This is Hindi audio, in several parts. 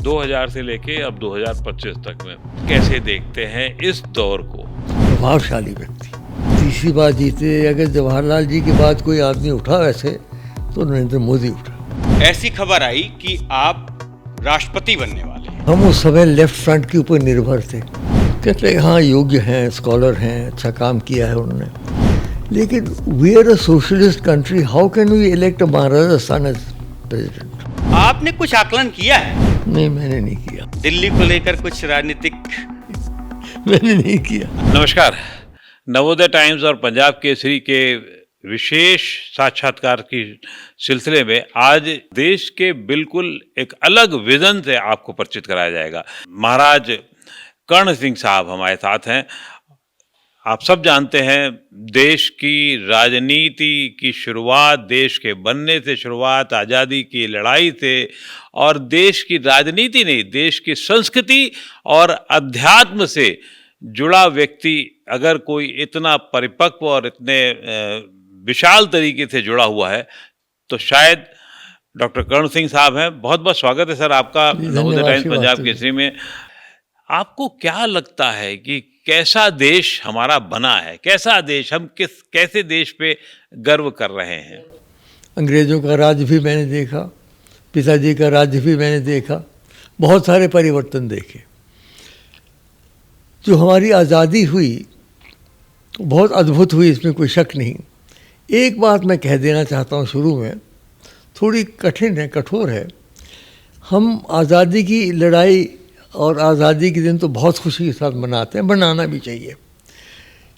2000 से लेके अब 2025 तक में कैसे देखते हैं इस दौर को? प्रभावशाली व्यक्ति। तीसरी बार जीते। अगर जवाहरलाल जी के बाद कोई आदमी उठा वैसे तो नरेंद्र मोदी उठा। ऐसी खबर आई कि आप राष्ट्रपति बनने वाले हैं। हम उस समय लेफ्ट फ्रंट के ऊपर निर्भर थे। कहते हाँ योग्य हैं, स्कॉलर हैं, अच्छा काम किया है उन्होंने, लेकिन we are a socialist country, how can we elect a maharaja son as president? आपने कुछ आकलन किया है? नहीं, मैंने नहीं किया। दिल्ली को लेकर कुछ राजनीतिक मैंने नहीं किया। नमस्कार। नवोदय टाइम्स और पंजाब केसरी के विशेष साक्षात्कार की सिलसिले में आज देश के बिल्कुल एक अलग विजन से आपको परिचित कराया जाएगा। महाराज कर्ण सिंह साहब हमारे साथ हैं। आप सब जानते हैं देश की राजनीति की शुरुआत, देश के बनने से शुरुआत, आज़ादी की लड़ाई से, और देश की राजनीति नहीं, देश की संस्कृति और अध्यात्म से जुड़ा व्यक्ति अगर कोई इतना परिपक्व और इतने विशाल तरीके से जुड़ा हुआ है तो शायद डॉक्टर कर्ण सिंह साहब हैं। बहुत बहुत स्वागत है सर आपका नवोदय टाइम्स पंजाब केसरी में। आपको क्या लगता है कि कैसा देश हमारा बना है, कैसा देश, हम कैसे देश पे गर्व कर रहे हैं? अंग्रेजों का राज्य भी मैंने देखा, पिताजी का राज्य भी मैंने देखा, बहुत सारे परिवर्तन देखे। जो हमारी आज़ादी हुई बहुत अद्भुत हुई, इसमें कोई शक नहीं। एक बात मैं कह देना चाहता हूँ शुरू में, थोड़ी कठिन है, कठोर है। हम आज़ादी की लड़ाई और आज़ादी के दिन तो बहुत खुशी के साथ मनाते हैं, मनाना भी चाहिए,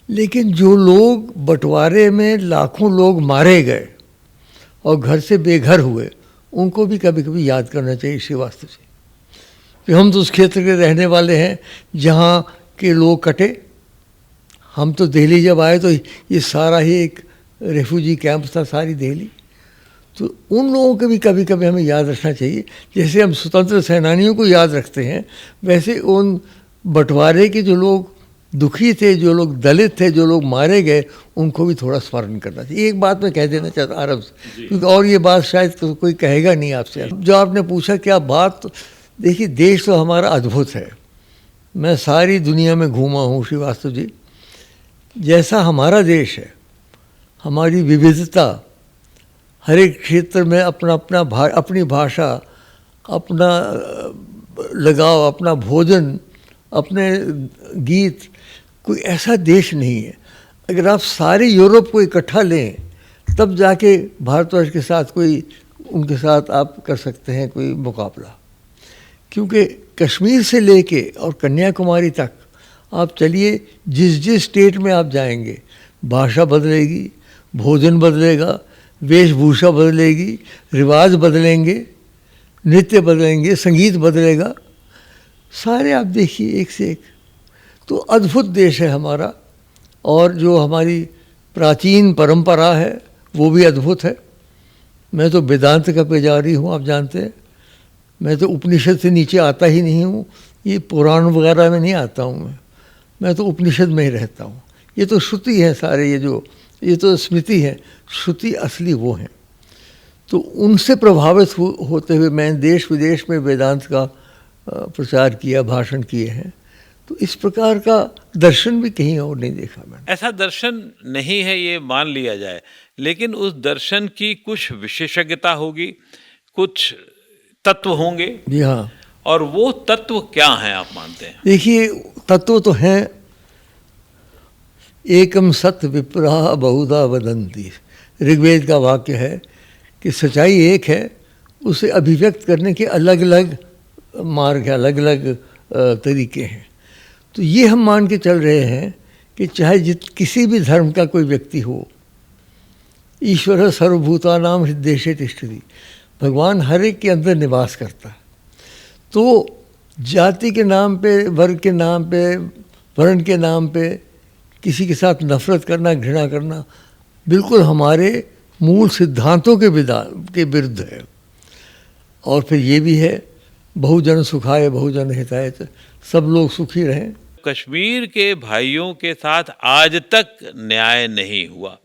लेकिन जो लोग बंटवारे में लाखों लोग मारे गए और घर से बेघर हुए, उनको भी कभी कभी याद करना चाहिए इसी वास्ते से कि हम तो उस क्षेत्र के रहने वाले हैं जहाँ के लोग कटे। हम तो दिल्ली जब आए तो ये सारा ही एक रेफ्यूजी कैंप था, सारी दिल्ली। तो उन लोगों को भी कभी कभी हमें याद रखना चाहिए। जैसे हम स्वतंत्र सेनानियों को याद रखते हैं, वैसे उन बंटवारे के जो लोग दुखी थे, जो लोग दलित थे, जो लोग मारे गए, उनको भी थोड़ा स्मरण करना चाहिए। एक बात मैं कह देना चाहता हूँ आरब से, क्योंकि और ये बात शायद कोई कहेगा नहीं आपसे। जो आपने पूछा क्या बात, तो देखिए देश तो हमारा अद्भुत है। मैं सारी दुनिया में घूमा हूँ श्रीवास्तव जी। जैसा हमारा देश है, हमारी विविधता, हर एक क्षेत्र में अपनी भाषा, अपना लगाव, अपना भोजन, अपने गीत, कोई ऐसा देश नहीं है। अगर आप सारे यूरोप को इकट्ठा लें तब जाके भारतवर्ष के साथ कोई, उनके साथ आप कर सकते हैं कोई मुकाबला। क्योंकि कश्मीर से लेके और कन्याकुमारी तक आप चलिए, जिस स्टेट में आप जाएंगे भाषा बदलेगी, भोजन बदलेगा, वेशभूषा बदलेगी, रिवाज बदलेंगे, नृत्य बदलेंगे, संगीत बदलेगा, सारे आप देखिए एक से एक। तो अद्भुत देश है हमारा, और जो हमारी प्राचीन परंपरा है वो भी अद्भुत है। मैं तो वेदांत का पुजारी हूँ, आप जानते हैं। मैं तो उपनिषद से नीचे आता ही नहीं हूँ, ये पुराण वगैरह में नहीं आता हूँ मैं तो उपनिषद में ही रहता हूँ। ये तो श्रुति है सारे, ये तो स्मृति है, श्रुति असली वो है। तो उनसे प्रभावित होते हुए मैं देश विदेश में वेदांत का प्रचार किया, भाषण किए हैं। तो इस प्रकार का दर्शन भी कहीं और नहीं देखा मैंने। ऐसा दर्शन नहीं है ये मान लिया जाए, लेकिन उस दर्शन की कुछ विशेषज्ञता होगी, कुछ तत्व होंगे। जी हाँ। और वो तत्व क्या हैं आप मानते हैं? देखिए तत्व तो हैं, एकम सत्य विप्रा बहुधा वदंती, ऋग्वेद का वाक्य है कि सच्चाई एक है, उसे अभिव्यक्त करने के अलग अलग मार्ग हैं, अलग अलग तरीके हैं। तो ये हम मान के चल रहे हैं कि चाहे किसी भी धर्म का कोई व्यक्ति हो, ईश्वर सर्वभूतानां हृदयेषु तिष्ठति, भगवान हर एक के अंदर निवास करता है। तो जाति के नाम पे, वर्ग के नाम पे, वर्ण के नाम पे किसी के साथ नफरत करना, घृणा करना बिल्कुल हमारे मूल सिद्धांतों के विरुद्ध है। और फिर ये भी है बहुजन सुखाय बहुजन हिताय, सब लोग सुखी रहें। कश्मीर के भाइयों के साथ आज तक न्याय नहीं हुआ,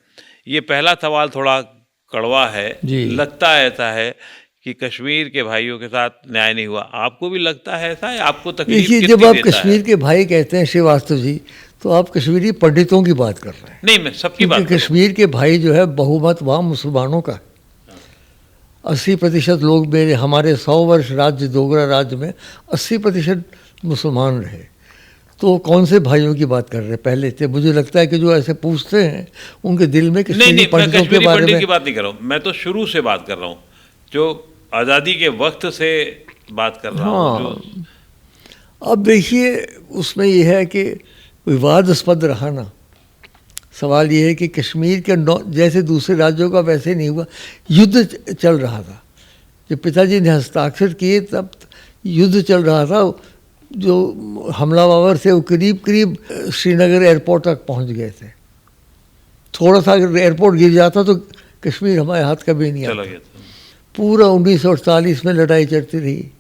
ये पहला सवाल थोड़ा कड़वा है, जी। लगता ऐसा है कि कश्मीर के भाइयों के साथ न्याय नहीं हुआ। आपको भी लगता है ऐसा, या आपको तकलीफ देखिए, कितनी जब आप देता कश्मीर है? के भाई कहते हैं श्रीवास्तव जी, तो आप कश्मीरी पंडितों की बात कर रहे हैं, नहीं, मैं सबकी बात क्योंकि कर रहा हूं। कश्मीर के भाई जो है बहुमत वहाँ मुसलमानों का है। 80% लोग मेरे हमारे 100 वर्ष राज्य डोगरा राज्य में 80% मुसलमान रहे। तो कौन से भाइयों की बात कर रहे हैं पहले से? मुझे लगता है कि जो ऐसे पूछते हैं उनके दिल में नहीं कश्मीरी नहीं, मैं पंडितों के कश्मीरी बारे पंडित में। की बात नहीं कर रहा हूँ, मैं तो शुरू से बात कर रहा हूँ, जो आज़ादी के वक्त से बात कर रहा हूँ। जो अब देखिए, उसमें यह है कि विवादास्पद रहा ना। सवाल ये है कि कश्मीर के जैसे दूसरे राज्यों का वैसे नहीं हुआ, युद्ध चल रहा था। जब पिताजी ने हस्ताक्षर किए तब युद्ध चल रहा था। जो हमलावर थे वो करीब करीब श्रीनगर एयरपोर्ट तक पहुंच गए थे। थोड़ा सा अगर एयरपोर्ट गिर जाता तो कश्मीर हमारे हाथ कभी नहीं चला आता। गया था। पूरा 1948 में लड़ाई चलती रही।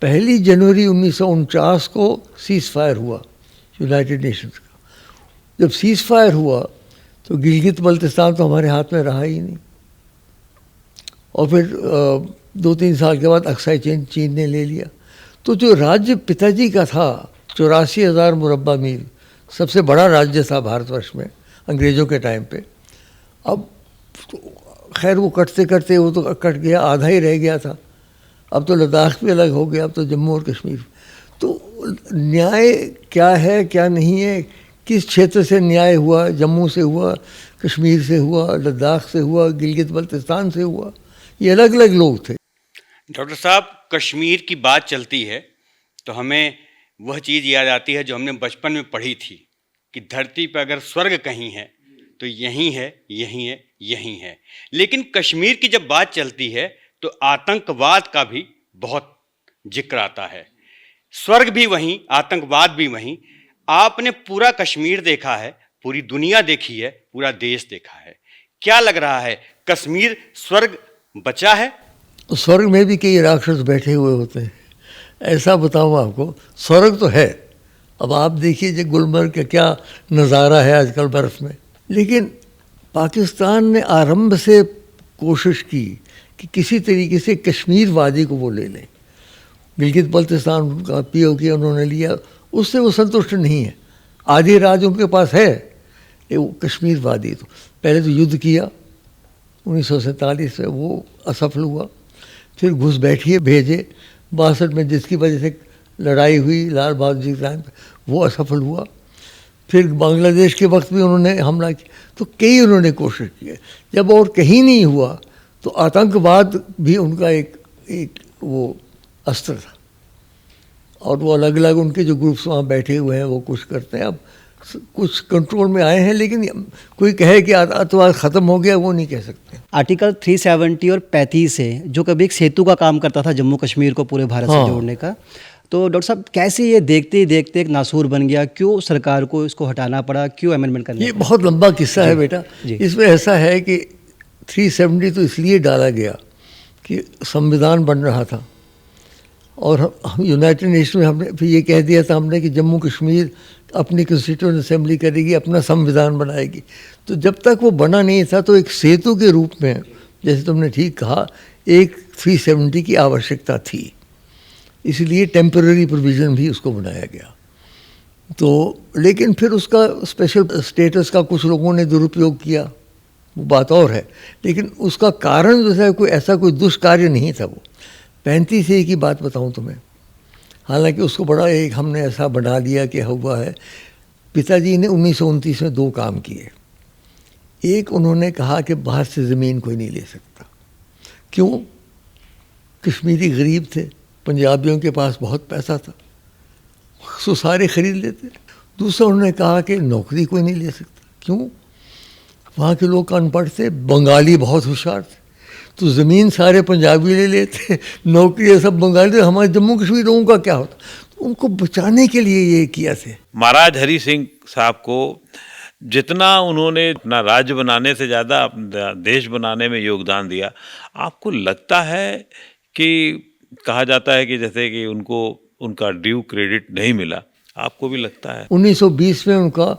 1 जनवरी 1949 को सीज़ फायर हुआ यूनाइटेड नेशंस का। जब सीज़ फायर हुआ तो गिलगित बल्तिस्तान तो हमारे हाथ में रहा ही नहीं। और फिर 2-3 साल के बाद अक्साई चीन ने ले लिया। तो जो राज्य पिताजी का था 84,000 मुरब्बा मील, सबसे बड़ा राज्य था भारतवर्ष में अंग्रेज़ों के टाइम पे। अब खैर वो कटते कटते वो तो कट गया, आधा ही रह गया था। अब तो लद्दाख भी अलग हो गया, अब तो जम्मू और कश्मीर। तो न्याय क्या है क्या नहीं है, किस क्षेत्र से न्याय हुआ? जम्मू से हुआ, कश्मीर से हुआ, लद्दाख से हुआ, गिलगित बल्तिस्तान से हुआ। ये अलग अलग लोग थे। डॉक्टर साहब, कश्मीर की बात चलती है तो हमें वह चीज़ याद आती है जो हमने बचपन में पढ़ी थी कि धरती पर अगर स्वर्ग कहीं है तो यहीं है, यहीं है, यहीं है। लेकिन कश्मीर की जब बात चलती है तो आतंकवाद का भी बहुत जिक्र आता है। स्वर्ग भी वहीं, आतंकवाद भी वहीं। आपने पूरा कश्मीर देखा है, पूरी दुनिया देखी है, पूरा देश देखा है। क्या लग रहा है, कश्मीर स्वर्ग बचा है? स्वर्ग में भी कई राक्षस बैठे हुए होते हैं। ऐसा बताऊँ आपको, स्वर्ग तो है। अब आप देखिए जो गुलमर्ग का क्या नज़ारा है आजकल बर्फ़ में। लेकिन पाकिस्तान ने आरंभ से कोशिश की कि किसी तरीके से कश्मीर वादी को वो ले लें। गिलगित बल्तिस्तान का POK उन्होंने लिया, उससे वो संतुष्ट नहीं है। आधी राज उनके पास है, वो कश्मीर वादी। तो पहले तो युद्ध किया 1947 में, वो असफल हुआ। फिर घुसपैठिए भेजे 62 में, जिसकी वजह से लड़ाई हुई लाल बहादुर जी के टाइम पे, वो असफल हुआ। फिर बांग्लादेश के वक्त भी उन्होंने हमला किया। तो कई उन्होंने कोशिश की। जब और कहीं नहीं हुआ तो आतंकवाद भी उनका एक वो अस्त्र था। और वो अलग अलग उनके जो ग्रुप्स वहाँ बैठे हुए हैं वो कुछ करते हैं। अब कुछ कंट्रोल में आए हैं, लेकिन कोई कहे कि आतंकवाद ख़त्म हो गया, वो नहीं कह सकते। आर्टिकल 370 और 35 है, जो कभी एक सेतु का काम करता था जम्मू कश्मीर को पूरे भारत से जोड़ने का। तो डॉक्टर साहब, कैसे ये देखते ही देखते एक नासूर बन गया? क्यों सरकार को इसको हटाना पड़ा? क्यों अमेंडमेंट करना ये बहुत लंबा किस्सा है बेटा। इसमें ऐसा है कि 370 तो इसलिए डाला गया कि संविधान बन रहा था, और हम यूनाइटेड नेशन में हमने फिर ये कह दिया था हमने कि जम्मू कश्मीर अपनी कॉन्स्टिट्यूएंट असेंबली करेगी, अपना संविधान बनाएगी। तो जब तक वो बना नहीं था तो एक सेतु के रूप में, जैसे तुमने ठीक कहा, एक 370 की आवश्यकता थी। इसलिए टेम्पररी प्रोविज़न भी उसको बनाया गया। तो लेकिन फिर उसका स्पेशल स्टेटस का कुछ लोगों ने दुरुपयोग किया, वो बात और है। लेकिन उसका कारण जो है कोई ऐसा कोई दुष्कार्य नहीं था। वो 35A की बात बताऊं तुम्हें, हालांकि उसको बड़ा एक हमने ऐसा बना दिया कि हुआ है। पिताजी ने 1929 में 2 काम किए। एक, उन्होंने कहा कि बाहर से ज़मीन कोई नहीं ले सकता। क्यों? कश्मीरी गरीब थे, पंजाबियों के पास बहुत पैसा था, सो सारे खरीद लेते। दूसरा, उन्होंने कहा कि नौकरी कोई नहीं ले सकता। क्यों? वहाँ के लोग अनपढ़ थे, बंगाली बहुत होशियार थे, तो ज़मीन सारे पंजाबी ले लेते, नौकरी सब बंगाली। तो हमारे जम्मू कश्मीर लोगों का क्या होता? तो उनको बचाने के लिए ये किया थे। महाराज हरि सिंह साहब को जितना उन्होंने अपना राज्य बनाने से ज़्यादा अपना देश बनाने में योगदान दिया, आपको लगता है कि कहा जाता है कि जैसे कि उनको उनका ड्यू क्रेडिट नहीं मिला, आपको भी लगता है? 1920 में उनका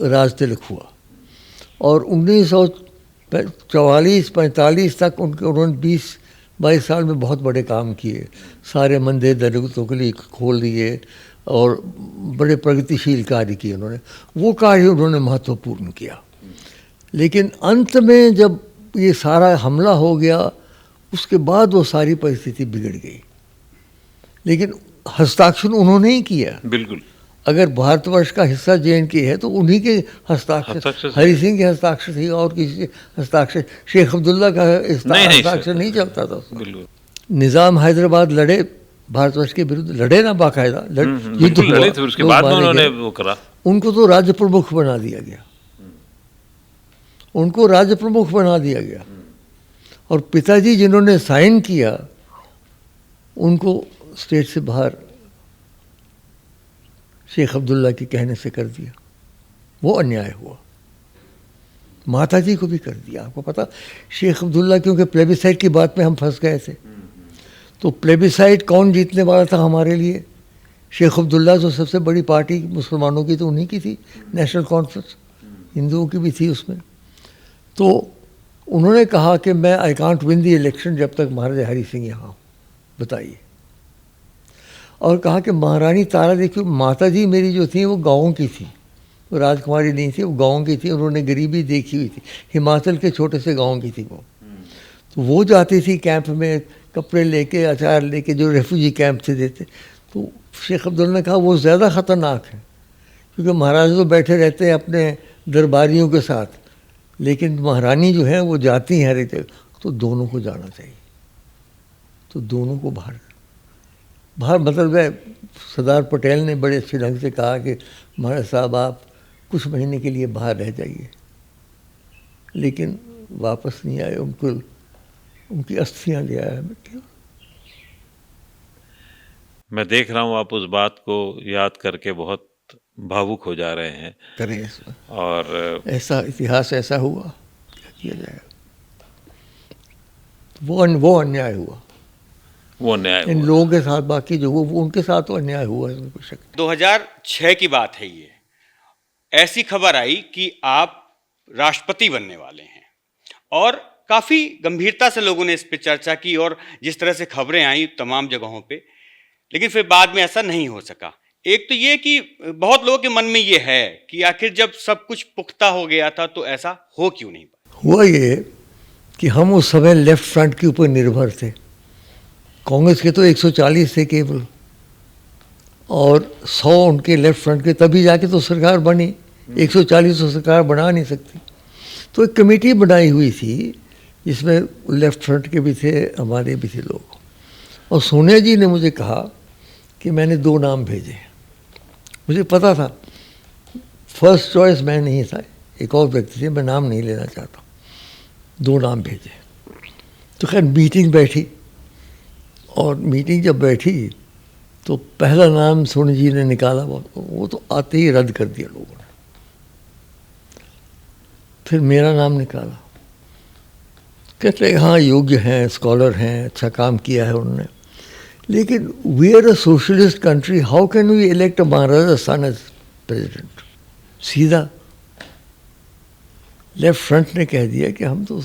राज तिलक हुआ और 1944-45 तक उन्होंने 22 साल में बहुत बड़े काम किए, सारे मंदिर दलितों के लिए खोल दिए और बड़े प्रगतिशील कार्य किए उन्होंने, वो कार्य उन्होंने महत्वपूर्ण किया। लेकिन अंत में जब ये सारा हमला हो गया, उसके बाद वो सारी परिस्थिति बिगड़ गई। लेकिन हस्ताक्षर उन्होंने ही किया। बिल्कुल। अगर भारतवर्ष का हिस्सा JNK है तो उन्हीं के हस्ताक्षर, हरि सिंह के हस्ताक्षर थे और किसी के हस्ताक्षर, शेख अब्दुल्ला का हस्ताक्षर नहीं चलता था। बिल्कुल। निज़ाम हैदराबाद लड़े, भारतवर्ष के विरुद्ध लड़े ना, बाकायदा युद्ध हुआ, लड़े थे, उसके बाद में उन्होंने वो करा। उनको तो राज्य प्रमुख बना दिया गया, उनको राज्य प्रमुख बना दिया गया। और पिताजी जिन्होंने साइन किया उनको स्टेट से बाहर शेख अब्दुल्ला के कहने से कर दिया। वो अन्याय हुआ। माता जी को भी कर दिया। आपको पता, शेख अब्दुल्ला क्योंकि प्लेबिसाइड की बात में हम फंस गए थे, तो प्लेबिसाइड कौन जीतने वाला था हमारे लिए? शेख अब्दुल्ला। जो सबसे बड़ी पार्टी मुसलमानों की तो उन्हीं की थी, नेशनल कॉन्फ्रेंस, हिंदुओं की भी थी उसमें। तो उन्होंने कहा कि मैं I can't win the election जब तक महाराजा हरि सिंह यहाँ हो। बताइए। और कहा कि महारानी तारा देखियो, माता जी मेरी जो थी वो गाँव की थी, वो राजकुमारी नहीं थी, वो गाँव की थी। उन्होंने गरीबी देखी हुई थी, हिमाचल के छोटे से गाँव की थी वो। तो वो जाती थी कैंप में कपड़े लेके, अचार लेके, जो रेफ्यूजी कैंप से देते। तो शेख अब्दुल्ला ने कहा वो ज़्यादा ख़तरनाक है, क्योंकि महाराजा तो बैठे रहते हैं अपने दरबारियों के साथ, लेकिन महारानी जो है वो जाती हैं हर एक जगह। तो दोनों को जाना चाहिए। तो दोनों को बाहर मतलब है। सरदार पटेल ने बड़े अच्छे ढंग से कहा कि महाराज साहब आप कुछ महीने के लिए बाहर रह जाइए, लेकिन वापस नहीं आए। उनको उनकी अस्थियां ले आया मिट्टी। मैं देख रहा हूँ आप उस बात को याद करके बहुत भावुक हो जा रहे हैं। करें इसमें, और ऐसा इतिहास ऐसा हुआ, क्या किया जाएगा? वो अन्याय हुआ, वो अन्याय इन हुआ। लोगों के साथ। बाकी जो वो उनके साथ तो अन्याय हुआ, इसमें कोई शक नहीं। 2006 की बात है ये। ऐसी खबर आई कि आप राष्ट्रपति बनने वाले हैं और काफी गंभीरता से लोगों ने इस पे चर्चा की और जिस तरह से खबरें आई तमाम जगहों पे, लेकिन फिर बाद में ऐसा नहीं हो सका। एक तो ये कि बहुत लोगों के मन में ये है कि आखिर जब सब कुछ पुख्ता हो गया था तो ऐसा हो क्यों नहीं पाया? हुआ ये कि हम उस समय लेफ्ट फ्रंट के ऊपर निर्भर थे। कांग्रेस के तो 140 थे केवल, और 100 उनके लेफ्ट फ्रंट के, तभी जाके तो सरकार बनी। 140 तो सरकार बना नहीं सकती। तो एक कमेटी बनाई हुई थी जिसमें लेफ्ट फ्रंट के भी थे, हमारे भी थे लोग। और सोनिया जी ने मुझे कहा कि मैंने 2 नाम भेजे। मुझे पता था फर्स्ट चॉइस मैं नहीं था, एक और व्यक्ति थे, मैं नाम नहीं लेना चाहता। 2 नाम भेजे। तो खैर मीटिंग बैठी, और मीटिंग जब बैठी तो पहला नाम सोनिया जी ने निकाला, वो तो आते ही रद्द कर दिया लोगों ने। फिर मेरा नाम निकाला, कहते हाँ योग्य हैं, स्कॉलर हैं, अच्छा काम किया है उन्होंने, लेकिन we are a socialist country, how can we elect a maharaja son as president? सीधा लेफ्ट फ्रंट ने कह दिया कि हम तो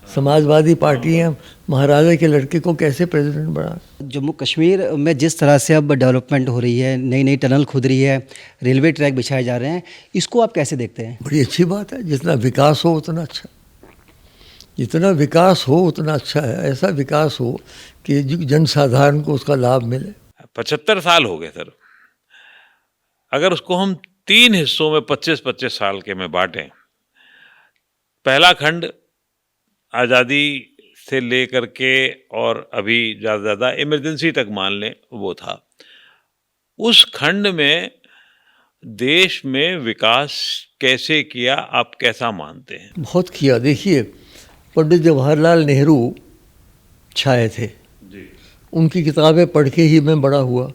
समाजवादी पार्टी हैं, महाराजा के लड़के को कैसे प्रेसिडेंट बना? जम्मू कश्मीर में जिस तरह से अब डेवलपमेंट हो रही है, नई नई टनल खुद रही है, रेलवे ट्रैक बिछाए जा रहे हैं, इसको आप कैसे देखते हैं? बड़ी अच्छी बात है। जितना विकास हो उतना अच्छा, जितना विकास हो उतना अच्छा है। ऐसा विकास हो कि जनसाधारण को उसका लाभ मिले। 75 साल हो गए सर। अगर उसको हम 3 हिस्सों में 25-25 साल के में बांटें, पहला खंड आज़ादी से लेकर के और अभी ज़्यादा इमरजेंसी तक मान लें वो था। उस खंड में देश में विकास कैसे किया, आप कैसा मानते हैं? बहुत किया। देखिए, पंडित जवाहरलाल नेहरू छाए थे, उनकी किताबें पढ़ के ही मैं बड़ा हुआ।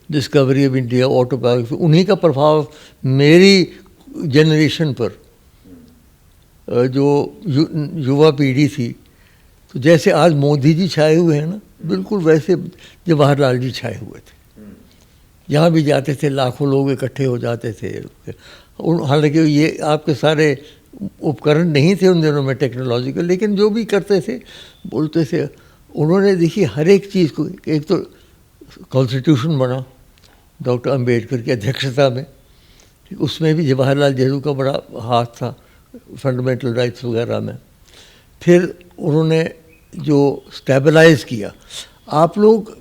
डिस्कवरी ऑफ इंडिया, ऑटोबायोग्राफी, उन्हीं का प्रभाव मेरी जनरेशन पर, जो युवा पीढ़ी थी। तो जैसे आज मोदी जी छाए हुए हैं ना, बिल्कुल वैसे जवाहरलाल जी छाए हुए थे। जहाँ भी जाते थे लाखों लोग इकट्ठे हो जाते थे। हालांकि ये आपके सारे उपकरण नहीं थे उन दिनों में टेक्नोलॉजिकल, लेकिन जो भी करते थे बोलते थे। उन्होंने देखिए हर एक चीज़ को, एक तो कॉन्स्टिट्यूशन बना डॉक्टर अंबेडकर की अध्यक्षता में, उसमें भी जवाहरलाल नेहरू का बड़ा हाथ था फंडामेंटल राइट्स वगैरह में। फिर उन्होंने जो स्टेबलाइज किया, आप लोग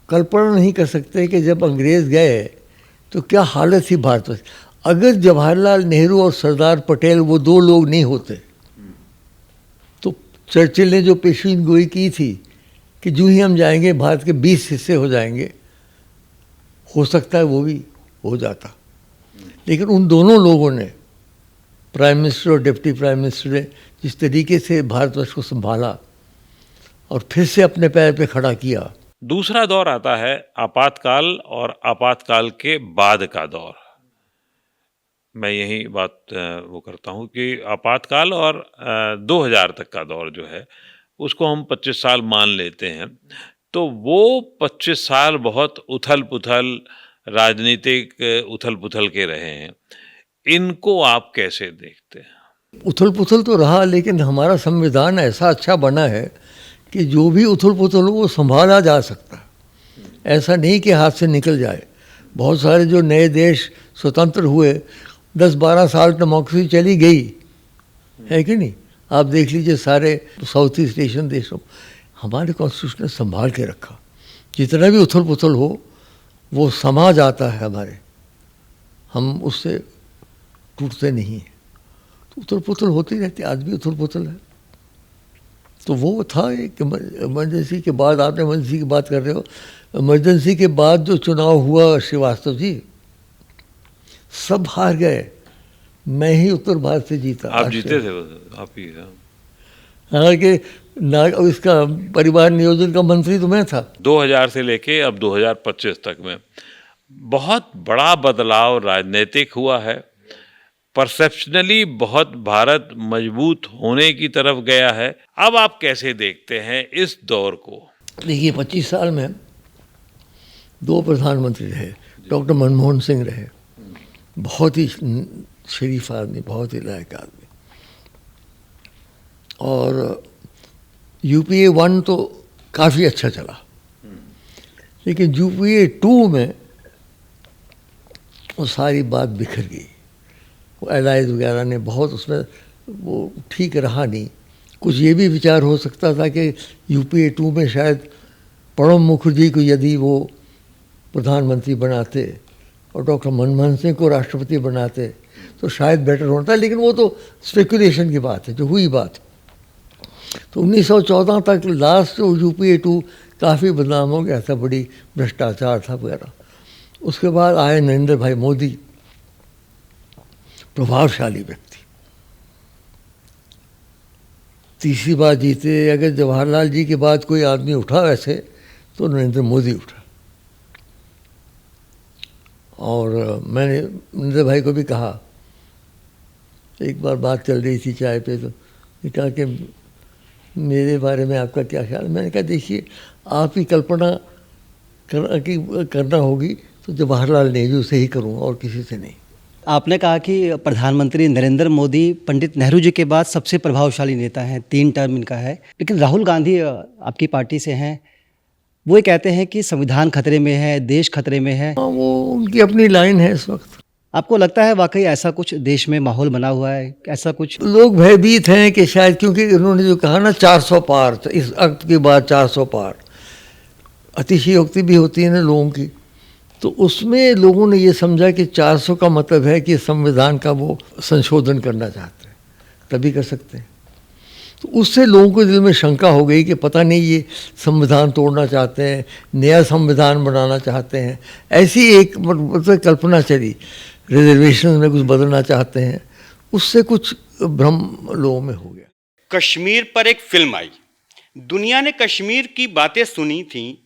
कल्पना नहीं कर सकते कि जब अंग्रेज़ गए तो क्या हालत थी भारत में। अगर जवाहरलाल नेहरू और सरदार पटेल वो दो लोग नहीं होते तो चर्चिल ने जो पेशीन गोई की थी कि जो ही हम जाएंगे भारत के 20 हिस्से हो जाएंगे, हो सकता है वो भी हो जाता। लेकिन उन दोनों लोगों ने, प्राइम मिनिस्टर और डिप्टी प्राइम मिनिस्टर ने जिस तरीके से भारतवर्ष को संभाला और फिर से अपने पैर पे खड़ा किया। दूसरा दौर आता है आपातकाल और आपातकाल के बाद का दौर। मैं यही बात वो करता हूँ कि आपातकाल और 2000 तक का दौर जो है उसको हम 25 साल मान लेते हैं, तो वो 25 साल बहुत उथल पुथल, राजनीतिक उथल पुथल के रहे हैं। इनको आप कैसे देखते हैं? उथल पुथल तो रहा, लेकिन हमारा संविधान ऐसा अच्छा बना है कि जो भी उथल पुथल हो वो संभाला जा सकता है, ऐसा नहीं कि हाथ से निकल जाए। बहुत सारे जो नए देश स्वतंत्र हुए, 10-12 साल डेमोक्रेसी चली गई है कि नहीं। आप देख लीजिए सारे साउथ ईस्ट एशियन देशों, हमारे कॉन्स्टिट्यूशन ने संभाल के रखा। जितना भी उथल पुथल हो वो समा जाता है हमारे, हम उससे टूटते नहीं हैं। तो उथल पुथल होती रहती, आज भी उथल पुथल है। तो वो था एक इमरजेंसी के बाद, आपने इमरजेंसी की बात कर रहे हो, इमरजेंसी के बाद जो चुनाव हुआ श्रीवास्तव जी, सब हार गए, मैं ही उत्तर भारत से जीता। आप जीते थे, आप ही। हालांकि इसका परिवार नियोजन का मंत्री तो मैं था। 2000 से लेके अब 2025 तक में बहुत बड़ा बदलाव राजनीतिक हुआ है। परसेप्शनली बहुत भारत मजबूत होने की तरफ गया है। अब आप कैसे देखते हैं इस दौर को? देखिए 25 साल में 2 प्रधानमंत्री रहे, डॉक्टर मनमोहन सिंह रहे, बहुत ही शरीफ आदमी, बहुत ही लायक आदमी, और UPA 1 तो काफ़ी अच्छा चला, लेकिन UPA 2 में वो सारी बात बिखर गई। वो एलाइज वगैरह ने बहुत उसमें वो ठीक रहा नहीं। कुछ ये भी विचार हो सकता था कि UPA 2 में शायद प्रणब मुखर्जी को यदि वो प्रधानमंत्री बनाते और डॉक्टर मनमोहन सिंह को राष्ट्रपति बनाते तो शायद बेटर होता, लेकिन वो तो स्पेकुलेशन की बात है, जो हुई बात। तो 1914 तक लास्ट जो UPA 2 काफ़ी बदनाम हो गया था, बड़ी भ्रष्टाचार था वगैरह। उसके बाद आए नरेंद्र भाई मोदी, प्रभावशाली व्यक्ति, तीसरी बार जीते। अगर जवाहरलाल जी के बाद कोई आदमी उठा वैसे तो नरेंद्र मोदी उठा। और मैंने नरेंद्र भाई को भी कहा, एक बार बात चल रही थी चाय पे, तो कहा कि मेरे बारे में आपका क्या ख्याल। मैंने कहा देखिए, आप ही कल्पना करना होगी तो जवाहरलाल नेहरू से ही करूँगा और किसी से नहीं। आपने कहा कि प्रधानमंत्री नरेंद्र मोदी पंडित नेहरू जी के बाद सबसे प्रभावशाली नेता हैं, 3 टर्म इनका है। लेकिन राहुल गांधी आपकी पार्टी से हैं, वो ये कहते हैं कि संविधान खतरे में है, देश खतरे में है। वो उनकी अपनी लाइन है इस वक्त। आपको लगता है वाकई ऐसा कुछ देश में माहौल बना हुआ है, ऐसा कुछ? लोग भयभीत हैं कि शायद, क्योंकि उन्होंने जो कहा ना 400 पार, तो इस वक्त के बाद 400 पार, अतिशयोक्ति भी होती है ना लोगों की, तो उसमें लोगों ने ये समझा कि 400 का मतलब है कि संविधान का वो संशोधन करना चाहते हैं, तभी कर सकते हैं। तो उससे लोगों के दिल में शंका हो गई कि पता नहीं ये संविधान तोड़ना चाहते हैं, नया संविधान बनाना चाहते हैं, ऐसी एक मतलब कल्पना चली, रिजर्वेशन में कुछ बदलना चाहते हैं। उससे कुछ भ्रम लोगों में हो गया। कश्मीर पर एक फिल्म आई, दुनिया ने कश्मीर की बातें सुनी थी,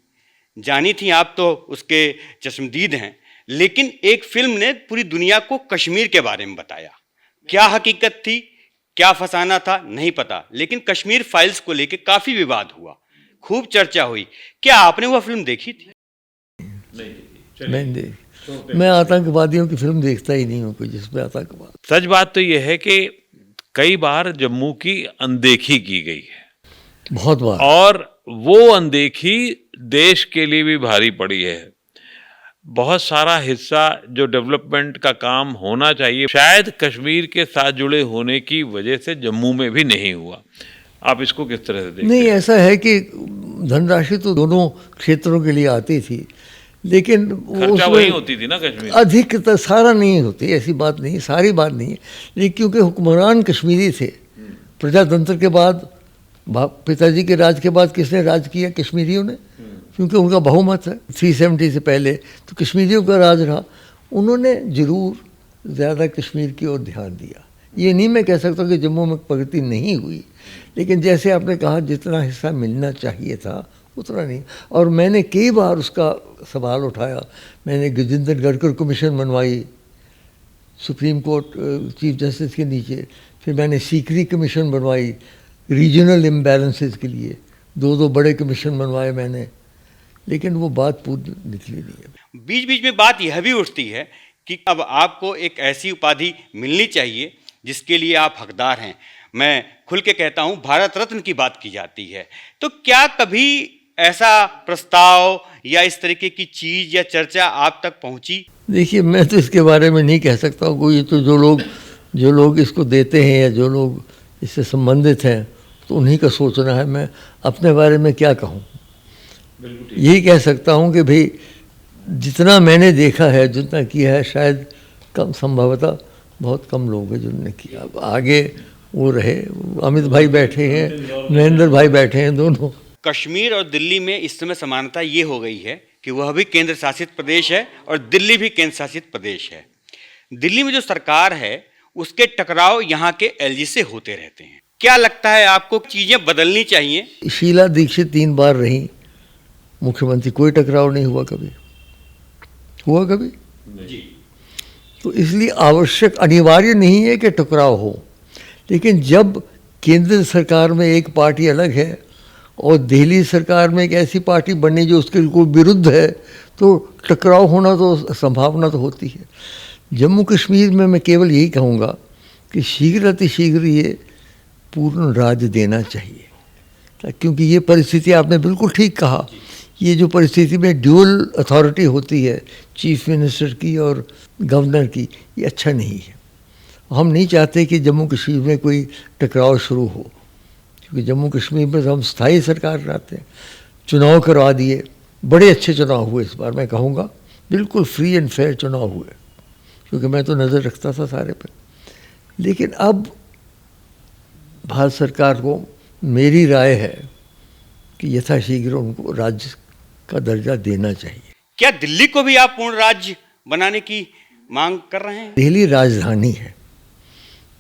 जानी थी, आप तो उसके चश्मदीद हैं, लेकिन एक फिल्म ने पूरी दुनिया को कश्मीर के बारे में बताया। क्या हकीकत थी, क्या फसाना था, नहीं पता, लेकिन कश्मीर फाइल्स को लेकर काफी विवाद हुआ, खूब चर्चा हुई। क्या आपने वह फिल्म देखी थी? नहीं देखी। मैं आतंकवादियों की फिल्म देखता ही नहीं हूँ कोई जिसमें आतंकवाद। सच बात तो यह है कि कई बार जम्मू की अनदेखी की गई है, बहुत बार, और वो अनदेखी देश के लिए भी भारी पड़ी है। बहुत सारा हिस्सा जो डेवलपमेंट का काम होना चाहिए शायद कश्मीर के साथ जुड़े होने की वजह से जम्मू में भी नहीं हुआ। आप इसको किस तरह से देखते नहीं, हैं? ऐसा है कि धनराशि तो दोनों क्षेत्रों के लिए आती थी, लेकिन खर्चा वही होती थी ना कश्मीर। अधिक सारा नहीं होती, ऐसी बात नहीं, सारी बात नहीं है। लेकिन क्योंकि हुक्मरान कश्मीरी थे, प्रजातंत्र के बाद पिताजी के राज के बाद किसने राज किया? कश्मीरियों ने, क्योंकि उनका बहुमत है। 370 से पहले तो कश्मीरियों का राज रहा। उन्होंने जरूर ज़्यादा कश्मीर की ओर ध्यान दिया। ये नहीं मैं कह सकता कि जम्मू में प्रगति नहीं हुई, लेकिन जैसे आपने कहा जितना हिस्सा मिलना चाहिए था उतना नहीं। और मैंने कई बार उसका सवाल उठाया। मैंने गजेंद्र गढ़कर कमीशन बनवाई सुप्रीम कोर्ट चीफ जस्टिस के नीचे, फिर मैंने सीकरी कमीशन बनवाई रीजनल इम्बैलेंसेस के लिए, दो बड़े कमीशन बनवाए मैंने, लेकिन वो बात पूरी निकली नहीं है। बीच बीच में बात यह भी उठती है कि अब आपको एक ऐसी उपाधि मिलनी चाहिए जिसके लिए आप हकदार हैं। मैं खुल के कहता हूं, भारत रत्न की बात की जाती है। तो क्या कभी ऐसा प्रस्ताव या इस तरीके की चीज या चर्चा आप तक पहुंची? देखिए, मैं तो इसके बारे में नहीं कह सकता हूँ। कोई तो जो लोग इसको देते हैं या जो लोग इससे संबंधित हैं तो उन्हीं का सोचना है। मैं अपने बारे में क्या कहूँ? यही कह सकता हूँ कि भाई जितना मैंने देखा है, जितना किया है, शायद कम, संभवतः बहुत कम लोग हैं जिन्होंने किया। अब आगे वो रहे, अमित भाई बैठे हैं, नरेंद्र भाई बैठे हैं, दोनों। कश्मीर और दिल्ली में इस समय समानता ये हो गई है कि वह भी केंद्र शासित प्रदेश है और दिल्ली भी केंद्र शासित प्रदेश है। दिल्ली में जो सरकार है उसके टकराव यहाँ के एलजी से होते रहते हैं। क्या लगता है आपको चीजें बदलनी चाहिए? शीला दीक्षित 3 बार रही मुख्यमंत्री, कोई टकराव नहीं हुआ कभी। हुआ कभी? जी। तो इसलिए आवश्यक, अनिवार्य नहीं है कि टकराव हो, लेकिन जब केंद्र सरकार में एक पार्टी अलग है और दिल्ली सरकार में एक ऐसी पार्टी बननी जो उसके बिल्कुल विरुद्ध है, तो टकराव होना तो संभावना तो होती है। जम्मू कश्मीर में मैं केवल यही कहूँगा कि शीघ्र अतिशीघ्र ये पूर्ण राज्य देना चाहिए, क्योंकि ये परिस्थिति, आपने बिल्कुल ठीक कहा, ये जो परिस्थिति में ड्यूअल अथॉरिटी होती है, चीफ मिनिस्टर की और गवर्नर की, ये अच्छा नहीं है। हम नहीं चाहते कि जम्मू कश्मीर में कोई टकराव शुरू हो, क्योंकि जम्मू कश्मीर में तो हम स्थायी सरकार चाहते हैं। चुनाव करवा दिए, बड़े अच्छे चुनाव हुए इस बार, मैं कहूँगा बिल्कुल फ्री एंड फेयर चुनाव हुए, क्योंकि मैं तो नज़र रखता था सारे पे। लेकिन अब भारत सरकार को मेरी राय है कि यथाशीघ्र उनको राज्य का दर्जा देना चाहिए। क्या दिल्ली को भी आप पूर्ण राज्य बनाने की मांग कर रहे हैं? दिल्ली राजधानी है,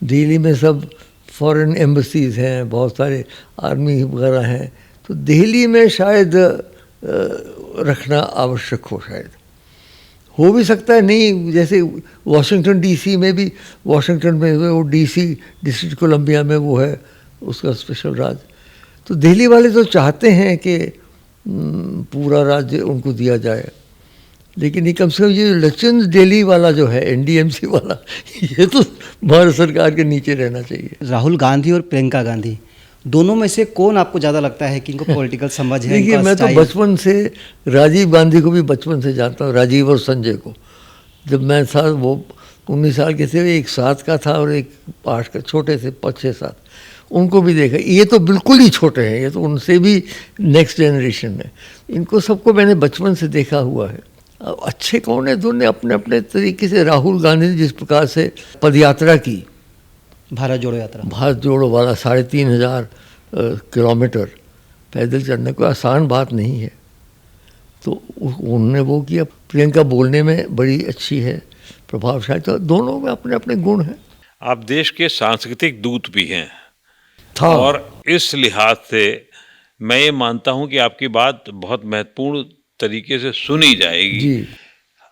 दिल्ली में सब फॉरेन एम्बसीज हैं, बहुत सारे आर्मी वगैरह हैं, तो दिल्ली में शायद रखना आवश्यक हो, शायद हो भी सकता है नहीं। जैसे वाशिंगटन डीसी में भी, वाशिंगटन में वो डीसी डिस्ट्रिक्ट कोलंबिया में वो है उसका स्पेशल राज। तो दिल्ली वाले तो चाहते हैं कि पूरा राज्य उनको दिया जाए, लेकिन ये कम से कम ये लचन दिल्ली वाला जो है, एनडीएमसी वाला, ये तो भारत सरकार के नीचे रहना चाहिए। राहुल गांधी और प्रियंका गांधी, दोनों में से कौन आपको ज़्यादा लगता है कि इनको पॉलिटिकल समझ है? देखिए, मैं तो बचपन से राजीव गांधी को भी बचपन से जानता हूँ, राजीव और संजय को। जब मैं था, वो 19 साल के थे, एक 7 का था और एक 8 का, छोटे थे 5-6-7, उनको भी देखा। ये तो बिल्कुल ही छोटे हैं, ये तो उनसे भी नेक्स्ट जनरेशन है। इनको सबको मैंने बचपन से देखा हुआ है। अब अच्छे कौन है, दोनों अपने अपने तरीके से। राहुल गांधी ने जिस प्रकार से पदयात्रा की, भारत जोड़ो यात्रा, भारत जोड़ो वाला 3500 किलोमीटर पैदल चलने को आसान बात नहीं है, तो उन्होंने वो किया। प्रियंका बोलने में बड़ी अच्छी है, प्रभावशाली, तो दोनों में अपने अपने गुण हैं। आप देश के सांस्कृतिक दूत भी हैं था, और इस लिहाज से मैं ये मानता हूं कि आपकी बात बहुत महत्वपूर्ण तरीके से सुनी जाएगी। जी।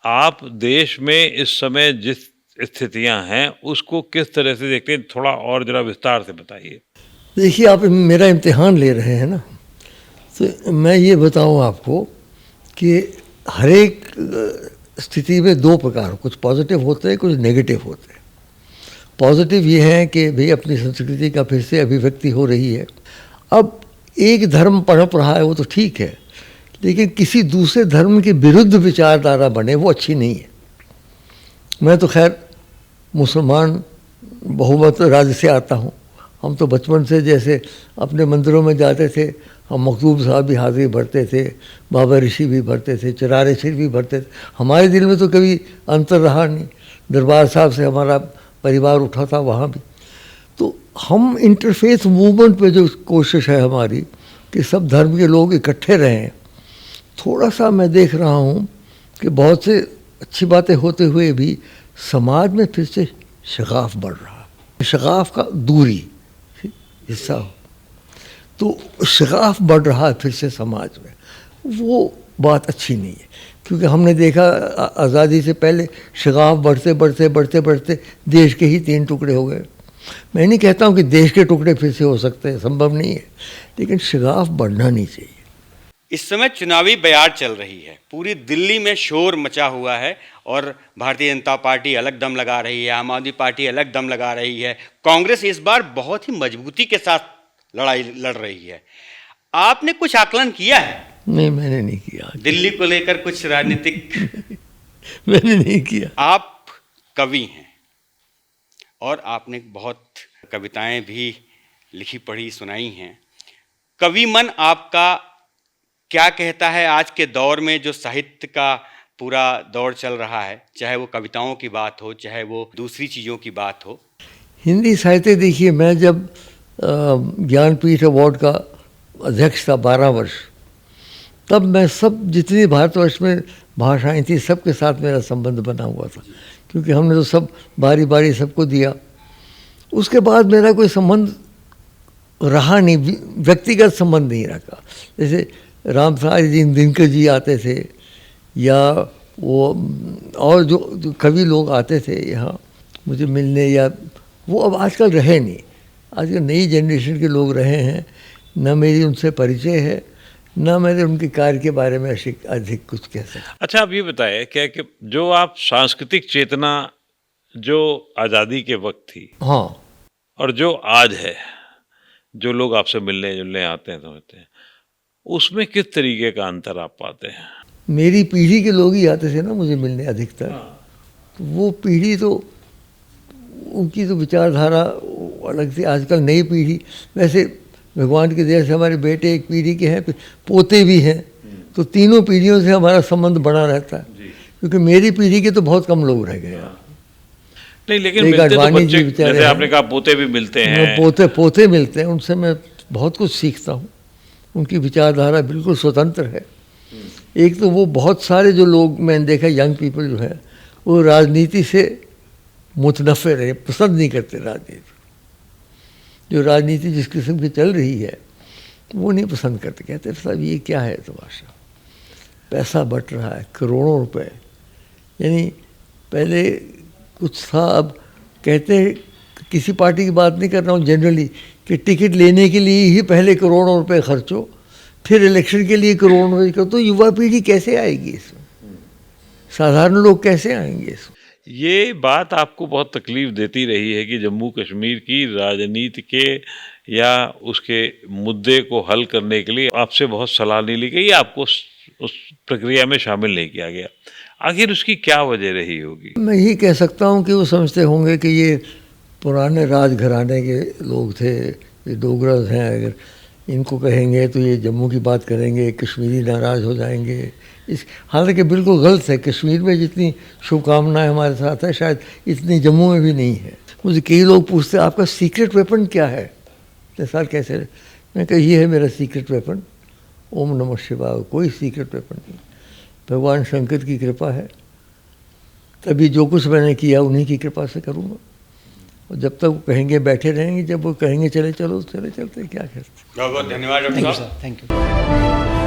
आप देश में इस समय जिस स्थितियां हैं उसको किस तरह से देखते हैं, थोड़ा और जरा विस्तार से बताइए। देखिए, आप मेरा इम्तिहान ले रहे हैं ना, तो मैं ये बताऊं आपको कि हर एक स्थिति में 2 प्रकार, कुछ पॉजिटिव होते हैं, कुछ नेगेटिव होते हैं। पॉजिटिव ये है कि भाई अपनी संस्कृति का फिर से अभिव्यक्ति हो रही है। अब एक धर्म पनप रहा है वो तो ठीक है, लेकिन किसी दूसरे धर्म के विरुद्ध विचारधारा बने वो अच्छी नहीं है। मैं तो खैर मुसलमान बहुमत राज्य से आता हूँ। हम तो बचपन से जैसे अपने मंदिरों में जाते थे, हम मखदूम साहब भी हाजिरी भरते थे, बाबा ऋषि भी भरते थे, चरारे सिर भी भरते थे। हमारे दिल में तो कभी अंतर रहा नहीं। दरबार साहब से हमारा परिवार उठा था वहाँ भी। तो हम इंटरफेथ मूवमेंट पे जो कोशिश है हमारी कि सब धर्म के लोग इकट्ठे रहें, थोड़ा सा मैं देख रहा हूँ कि बहुत से अच्छी बातें होते हुए भी समाज में फिर से शगाफ बढ़ रहा है। शगाफ का दूरी हिस्सा हो तो शगाफ बढ़ रहा है फिर से समाज में, वो बात अच्छी नहीं है। क्योंकि हमने देखा आज़ादी से पहले शगाफ बढ़ते बढ़ते बढ़ते बढ़ते देश के ही 3 टुकड़े हो गए। मैं नहीं कहता हूँ कि देश के टुकड़े फिर से हो सकते हैं, संभव नहीं है, लेकिन शगाफ बढ़ना नहीं चाहिए। इस समय चुनावी बयार चल रही है, पूरी दिल्ली में शोर मचा हुआ है और भारतीय जनता पार्टी अलग दम लगा रही है, आम आदमी पार्टी अलग दम लगा रही है, कांग्रेस इस बार बहुत ही मजबूती के साथ लड़ाई लड़ रही है। आपने कुछ आकलन किया है? नहीं, मैंने नहीं किया दिल्ली को लेकर कुछ राजनीतिक मैंने नहीं किया। आप कवि हैं और आपने बहुत कविताएं भी लिखी पढ़ी सुनाई हैं। कवि मन आपका क्या कहता है आज के दौर में जो साहित्य का पूरा दौर चल रहा है, चाहे वो कविताओं की बात हो, चाहे वो दूसरी चीज़ों की बात हो? हिंदी साहित्य देखिए, मैं जब ज्ञानपीठ अवार्ड का अध्यक्ष था 12 वर्ष, तब मैं सब जितनी भारतवर्ष में भाषाएं थी सबके साथ मेरा संबंध बना हुआ था, क्योंकि हमने तो सब बारी बारी सबको दिया। उसके बाद मेरा कोई संबंध रहा नहीं, व्यक्तिगत संबंध नहीं रखा। जैसे राम सहाय जी दिनकर जी आते थे, या वो और जो कवि लोग आते थे यहाँ मुझे मिलने, या वो अब आजकल रहे नहीं। आजकल नई जनरेशन के लोग रहे हैं, न मेरी उनसे परिचय है, न मैंने उनके कार्य के बारे में अधिक कुछ कह सकता। अच्छा, आप ये बताएं क्या कि जो आप सांस्कृतिक चेतना जो आज़ादी के वक्त थी, हाँ, और जो आज है, जो लोग आपसे मिलने जुलने आते हैं समझते हैं, उसमें किस तरीके का अंतर आप पाते हैं? मेरी पीढ़ी के लोग ही आते थे ना मुझे मिलने अधिकतर। तो वो पीढ़ी तो उनकी तो विचारधारा अलग थी। आजकल नई पीढ़ी, वैसे भगवान की दया से हमारे बेटे एक पीढ़ी के हैं, पोते भी हैं, तो तीनों पीढ़ियों से हमारा संबंध बना रहता है। क्योंकि मेरी पीढ़ी के तो बहुत कम लोग रह गए। नहीं, लेकिन मिलते तो बच्चे, जैसे आपने कहा पोते भी मिलते हैं। पोते मिलते हैं, उनसे मैं बहुत कुछ सीखता हूँ। उनकी विचारधारा बिल्कुल स्वतंत्र है। एक तो वो बहुत सारे जो लोग मैंने देखा, यंग पीपल जो है, वो राजनीति से मुतनफ़िर है, पसंद नहीं करते राजनीति। जो राजनीति जिस किस्म की चल रही है वो नहीं पसंद करते, कहते साहब ये क्या है तमाशा, पैसा बट रहा है करोड़ों रुपए। यानी पहले कुछ था, अब कहते हैं, किसी पार्टी की बात नहीं कर रहा हूँ, जनरली, कि टिकट लेने के लिए ही पहले करोड़ों रुपए खर्चो, फिर इलेक्शन के लिए करोड़ों रुपए करो। तो युवा पीढ़ी कैसे आएगी इसमें? साधारण लोग कैसे आएंगे इसमें? ये बात आपको बहुत तकलीफ देती रही है कि जम्मू कश्मीर की राजनीति के या उसके मुद्दे को हल करने के लिए आपसे बहुत सलाह नहीं ली गई, आपको उस प्रक्रिया में शामिल नहीं किया गया। आखिर उसकी क्या वजह रही होगी? मैं यही कह सकता हूँ कि वो समझते होंगे कि ये पुराने राजघराने के लोग थे, ये डोगरास हैं, अगर इनको कहेंगे तो ये जम्मू की बात करेंगे, कश्मीरी नाराज़ हो जाएंगे। हालांकि बिल्कुल गलत है। कश्मीर में जितनी शुभकामनाएं हमारे साथ है, शायद इतनी जम्मू में भी नहीं है। मुझे कई लोग पूछते हैं आपका सीक्रेट वेपन क्या है? सर कैसे? मैं कहा ये है मेरा सीक्रेट वेपन, ओम नमः शिवाय। कोई सीक्रेट वेपन नहीं, भगवान शंकर की कृपा है। तभी जो कुछ मैंने किया उन्हीं की कृपा से करूँगा, और जब तक वो कहेंगे बैठे रहेंगे, जब वो कहेंगे चले चलो चले चलते, क्या कहते। बहुत बहुत धन्यवाद डॉक्टर साहब। Thank you.